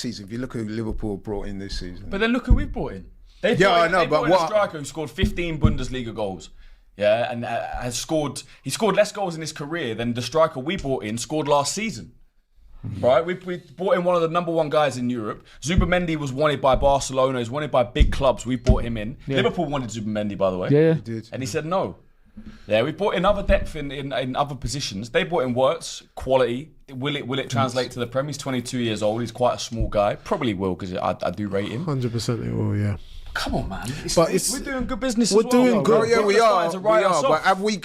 season. If you look at who Liverpool brought in this season. But then look who we've brought in. They brought in a striker who scored 15 Bundesliga goals. Yeah, and he scored less goals in his career than the striker we brought in scored last season. Right, we brought in one of the number one guys in Europe. Zubimendi was wanted by Barcelona. He's wanted by big clubs. We brought him in. Yeah. Liverpool wanted Zubimendi, by the way. Yeah, he did. And he said no. Yeah, we brought in other depth in other positions. They brought in Wirtz, quality. Will it translate to the Prem? He's 22 years old. He's quite a small guy. Probably will because I do rate him. 100% it will, yeah. Come on, man. We're doing good business. We're doing good. Yeah, we are. But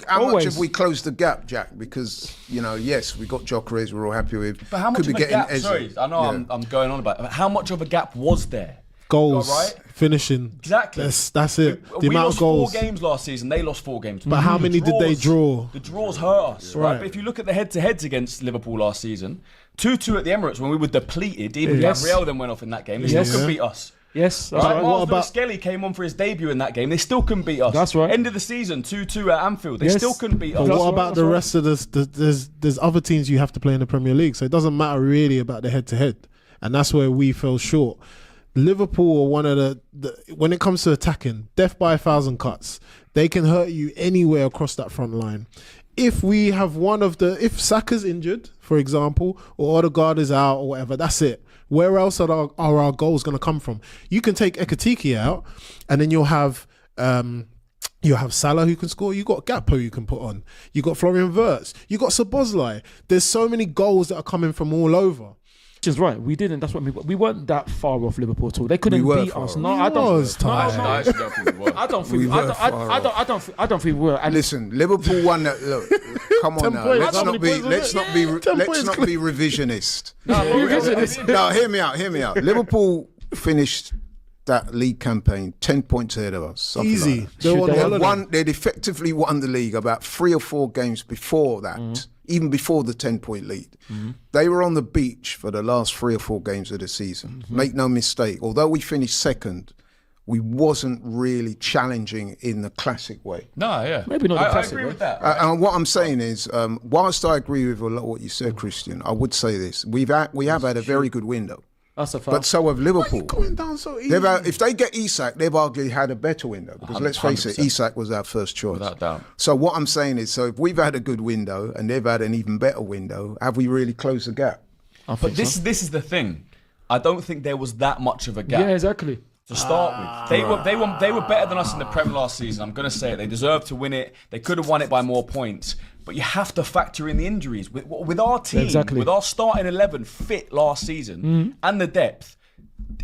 how much have we closed the gap, Jack? Because yes, we got Gyökeres. We're all happy with. But how much of a gap? Sorry, I know I'm going on about it. But how much of a gap was there? Goals, finishing. Exactly. That's it. The amount of goals. We lost 4 games last season. They lost 4 games. But how many did they draw? The draws hurt us, right? But if you look at the head-to-heads against Liverpool last season, 2-2 at the Emirates when we were depleted. Even Gabriel then went off in that game. They still couldn't beat us. Yes, that's right. Miles Skelly came on for his debut in that game. They still couldn't beat us. That's right. End of the season, 2-2 at Anfield. They still couldn't beat us. But what about the rest of this? There's other teams you have to play in the Premier League, so it doesn't matter really about the head-to-head, and that's where we fell short. Liverpool are one of the when it comes to attacking, death by 1,000 cuts. They can hurt you anywhere across that front line. If we have if Saka's injured, for example, or Odegaard is out or whatever, that's it. Where else are our goals going to come from? You can take Ekitike out, and then you'll have Salah who can score. You got Gakpo you can put on. You got Florian Wirtz. You got Szoboszlai. There's so many goals that are coming from all over. Is right. We didn't. That's what we weren't that far off Liverpool at all. They couldn't beat us. No, I don't. I don't think we were. And listen, Liverpool won that. Look, come on now. Let's not be revisionist. No, hear me out. Liverpool finished that league campaign 10 points ahead of us. Easy. Like they'd effectively won the league about 3 or 4 games before that. Even before the 10-point lead. They were on the beach for the last 3 or 4 games of the season. Make no mistake, although we finished second, we wasn't really challenging in the classic way. No, yeah. Maybe not the classic way. I agree with that. And what I'm saying is, whilst I agree with a lot of what you said, Christian, I would say this. We have had a very good window. That's a fact. But so have Liverpool. Why are you going down so easy? If they get Isak, they've arguably had a better window. Because let's face it, Isak was our first choice. Without doubt. So what I'm saying is, so if we've had a good window and they've had an even better window, have we really closed the gap? But this is the thing. I don't think there was that much of a gap. Yeah, exactly. To start with, they were better than us in the Prem last season. I'm going to say it. They deserved to win it. They could have won it by more points. But you have to factor in the injuries with our team, with our starting 11 fit last season and the depth.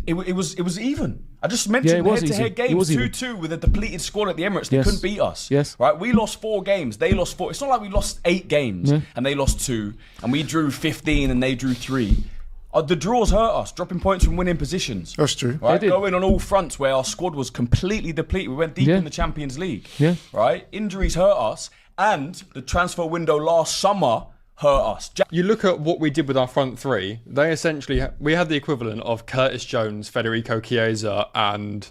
It was even. I just mentioned head-to-head games, 2-2 with a depleted squad at the Emirates. They couldn't beat us. Yes. Right? We lost 4 games. They lost 4. It's not like we lost 8 games and they lost 2 and we drew 15 and they drew 3. The draws hurt us, dropping points from winning positions. That's true. Right? Going on all fronts where our squad was completely depleted. We went deep in the Champions League. Yeah. Right? Injuries hurt us, and the transfer window last summer hurt us. You look at what we did with our front three. They essentially we had the equivalent of Curtis Jones, Federico Chiesa, and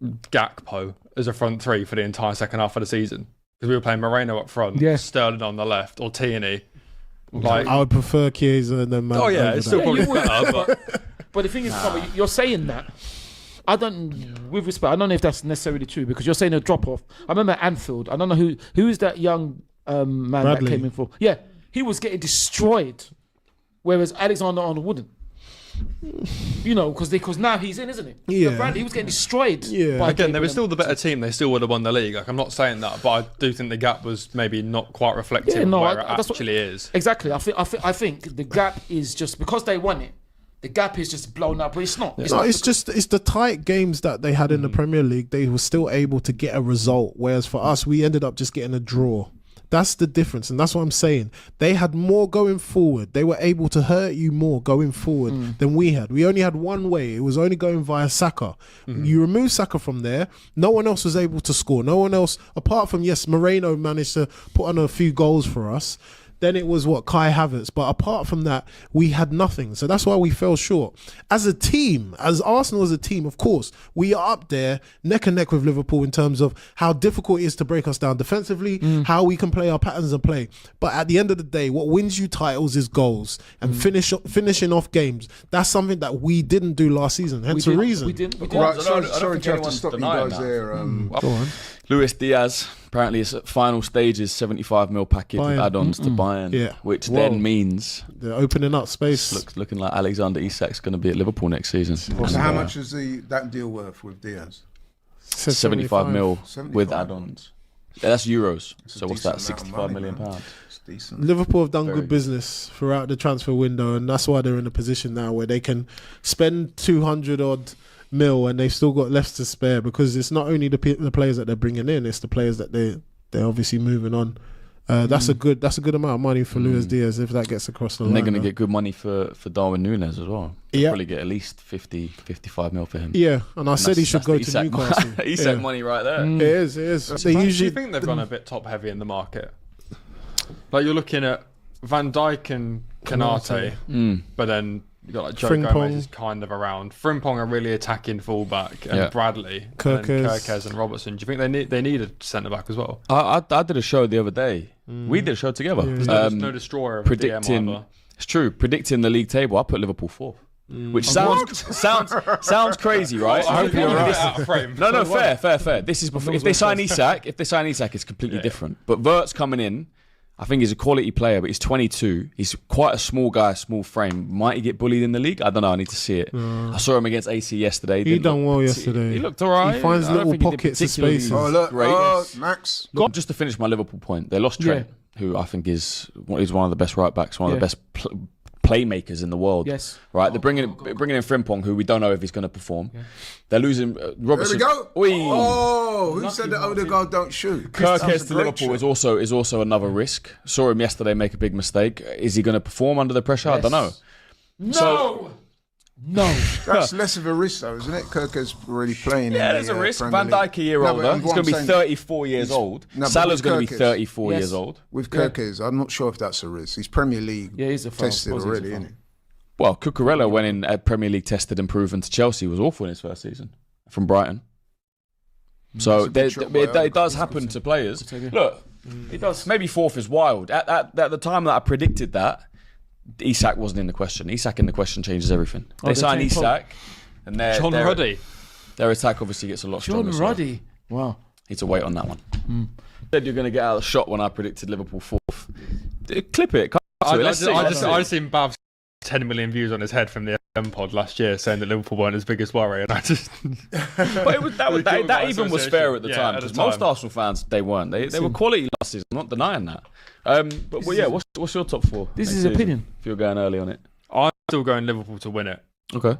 Gakpo as a front three for the entire second half of the season, because we were playing Moreno up front, Sterling on the left, or Tierney. I would prefer Chiesa than Mount. Oh yeah, it's still probably better. But the thing is, you're saying that. With respect, I don't know if that's necessarily true, because you're saying a drop off. I remember Anfield. I don't know who is that young man Bradley. that came in for. Yeah, he was getting destroyed, whereas Alexander-Arnold wouldn't. Because now he's in, isn't he? Yeah. Bradley, he was getting destroyed. Yeah. Again, they were still the better team. They still would have won the league. I'm not saying that, but I do think the gap was maybe not quite reflective of where it actually is. Exactly. I think the gap is just because they won it. The gap is just blown up, but it's not. It's the tight games that they had in the Premier League. They were still able to get a result, whereas for us, we ended up just getting a draw. That's the difference, and that's what I'm saying. They had more going forward. They were able to hurt you more going forward than we had. We only had one way. It was only going via Saka. You remove Saka from there, no one else was able to score. No one else, apart from, Moreno managed to put on a few goals for us. Then it was Kai Havertz. But apart from that, we had nothing. So that's why we fell short. As a team, as Arsenal as a team, of course, we are up there neck and neck with Liverpool in terms of how difficult it is to break us down defensively, how we can play our patterns and play. But at the end of the day, what wins you titles is goals and finishing off games. That's something that we didn't do last season. Hence the reason. We didn't. Right, sorry to have to stop you guys there. Go on. Luis Diaz, apparently it's at final stages, 75 mil package with add-ons to Bayern, which then means they're opening up space. Looking like Alexander Isak's going to be at Liverpool next season. So how much is that deal worth with Diaz? 75 mil with add-ons. Yeah, that's euros. So what's that? 65 million pounds. Decent. Liverpool have done good business throughout the transfer window, and that's why they're in a position now where they can spend 200 odd mil and they've still got less to spare, because it's not only the players that they're bringing in, it's the players that they're obviously moving on. That's a good amount of money for Luis Diaz if that gets across the line. And they're going to get good money for Darwin Núñez as well. They'll probably get at least 55 mil for him. Yeah, and I said he should go to Newcastle. Isak money right there. It is. Do you think they've gone a bit top heavy in the market? Like you're looking at Van Dijk and Konate, but then you got like Joe Gomez is kind of around. Frimpong are really attacking fullback, and Bradley, Kirkes and Robertson. Do you think they need a centre back as well? I did a show the other day. We did a show together. There's no destroyer of predicting. It's true. Predicting the league table, I put Liverpool fourth. Which sounds crazy, right? I hope you're out of frame. No, fair. This is before, if they sign Isak, it's completely different. But Wirtz coming in, I think he's a quality player, but he's 22. He's quite a small guy, small frame. Might he get bullied in the league? I don't know. I need to see it. I saw him against AC yesterday. He done well yesterday. He looked all right. He finds little pockets of spaces. Oh, look, Max. Just to finish my Liverpool point, they lost Trent, who I think is one of the best right backs, one of the best playmakers in the world. Yes. Right. They're bringing in Frimpong, who we don't know if he's going to perform. They're losing Robertson. There we go. Oh, who said that Odegaard don't shoot? Kirkes to Liverpool is also another risk. Saw him yesterday make a big mistake. Is he going to perform under the pressure? I don't know. No. That's less of a risk, though, isn't it? Kirkes already playing. Yeah, there's a risk. Van Dijk a year older. He's going to be 34 years old. Salah's going to be 34 years old. With Kirkes, I'm not sure if that's a risk. He's Premier League he's a tested already, isn't he? Well, Cucurella went in at Premier League tested and proven to Chelsea. Was awful in his first season from Brighton. So it does happen to players. Look, it does. Maybe fourth is wild. At the time that I predicted that, Isak wasn't in the question. Isak in the question changes everything. They sign Isak, and John Ruddy. Their attack obviously gets a lot stronger. John Ruddy. Wow. Need to wait on that one. Said you're going to get out of the shot when I predicted Liverpool fourth. Clip it. I just seen Babs 10 million views on his head from the FM pod last year saying that Liverpool weren't his biggest worry, and I just. But that even was fair at the time, because most Arsenal fans they weren't. They were quality last season. I'm not denying that. But what's your top four? This is his opinion. If you're going early on it, I'm still going Liverpool to win it. Okay.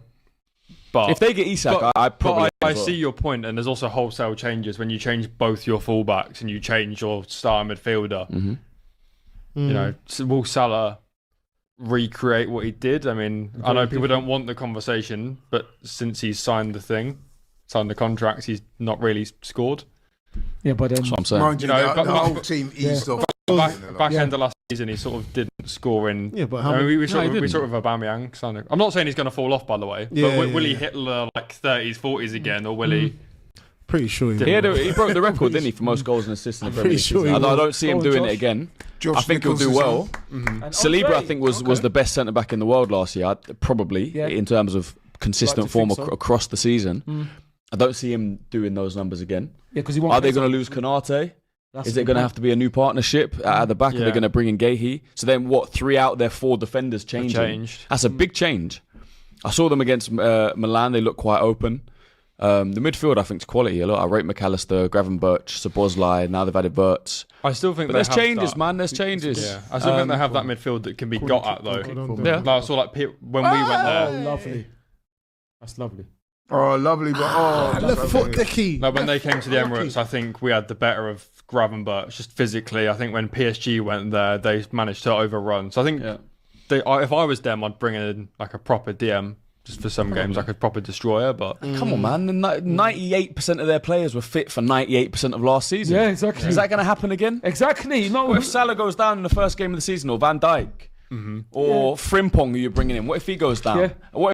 But if they get Isak, I probably. I see your point, and there's also wholesale changes when you change both your fullbacks and you change your star midfielder. Mm-hmm. You know, will Salah recreate what he did? I mean, I know people don't want the conversation, but since he's signed the contract, he's not really scored. Yeah, but that's what I'm saying. Mind you, the whole team eased off. Back end of last season, he sort of didn't score in. Yeah, but we sort of Aubameyang. I'm not saying he's going to fall off, by the way. But will he hit like 30s, 40s again, or will he? Pretty sure he broke the record, didn't he, for most goals and assists in the Premier League season. I don't see him doing it again. I think he'll do well. Saliba, I think, was the best centre back in the world last year, probably in terms of consistent form across the season. I don't see him doing those numbers again. Yeah, because are they going to lose Konate? Is it going to have to be a new partnership at the back? Are they going to bring in Gahey? So then, 3 out of their 4 defenders changing? That's a big change. I saw them against Milan. They look quite open. The midfield, I think, is quality a lot. I rate McAllister, Gravenberch, Szoboszlai. Now they've added Wirtz. I still think there's changes, man. There's changes. Yeah. I still think they have that midfield that can be got at, though. I saw when we went there. Oh, lovely. That's lovely. Oh, lovely, but left foot dicky. No, when they came to the Emirates, I think we had the better of Gravenberch just physically. I think when PSG went there, they managed to overrun. So I think if I was them, I'd bring in like a proper DM, Just for some games, I could proper destroy her. But come on, man. 98% of their players were fit for 98% of last season. Yeah, exactly. Is that going to happen again? Exactly. No. What if Salah goes down in the first game of the season, or Van Dijk, or Frimpong, who you're bringing in? What if he goes down? Yeah. What